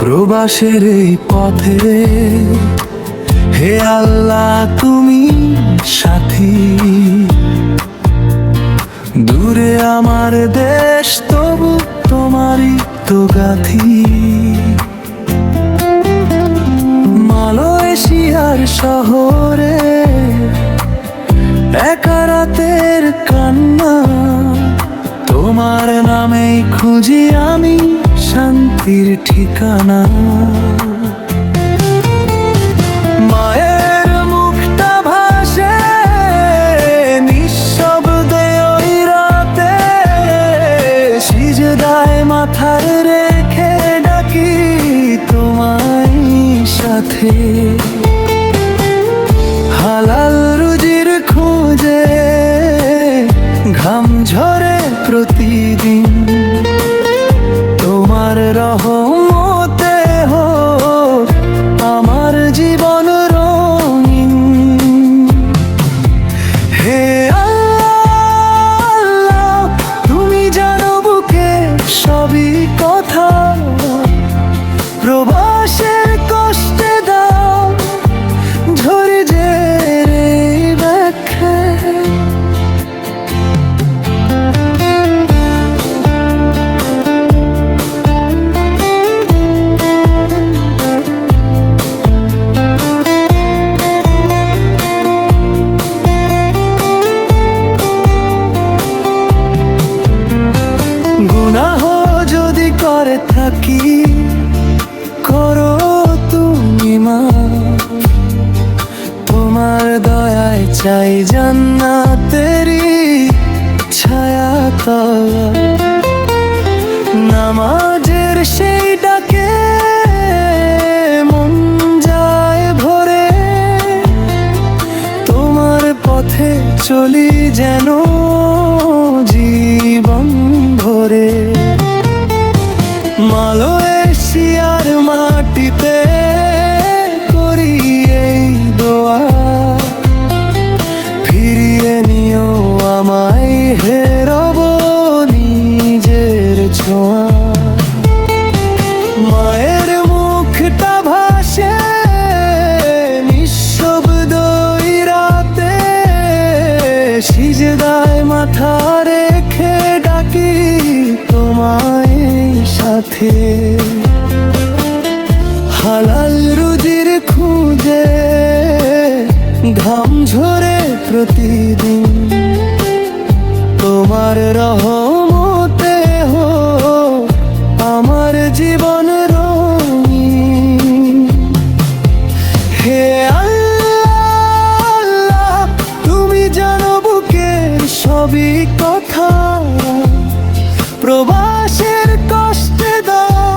প্রবাসের এই পথে হে আল্লাহ তুমি সাথী। দূরে আমার দেশ তবু তোমারই তো গাথি। মালয়েশিয়ার শহরে একা রাতের কান্না, তোমার নামেই খুঁজি আমি শান্তির ঠিকানা। মায়ের মুখটা ভাসে নিঃশব্দে ওই রাতে, সিজদায় মাথার রেখে ডাকি তোমায় সাথে। হালাল রুজির খুঁজে ঘাম ঝরে প্রতিদিন, তোমার রহমতে হোক আমার জীবন রঙিন। হে আল্লাহ তুমি জানো বুকে সবই কথা, প্রবাসের কষ্টে দাও ঝরে যে রে ব্যাখ্যা। গুনাহ যদি করে থাকি করো তুমি মাফ, তোমার দয়ায় চাই জান্নাতেরই ছায়া তলা। নামাজের সেই ডাকে মন যায় ভরে, তোমার পথে চলি যেন জীবন ভরে। মালয়েশিয়ার মাটিতে করি এই দোয়া, ফিরিয়ে নিও আমায় হে রব নিজের ছোঁয়া। মায়ের মুখটা ভাসে নিঃশব্দ ওই রাতে, সিজদায় মাথা রেখে ডাকি তোমায় সাথে। হালাল রুজির খুঁজে ঘাম ঝরে প্রতিদিন, তোমার রহমতে হোক আমার জীবন রঙিন। হে আল্লাহ তুমি জানো বুকের সবই কথা, প্রবাসের কষ্টে দাও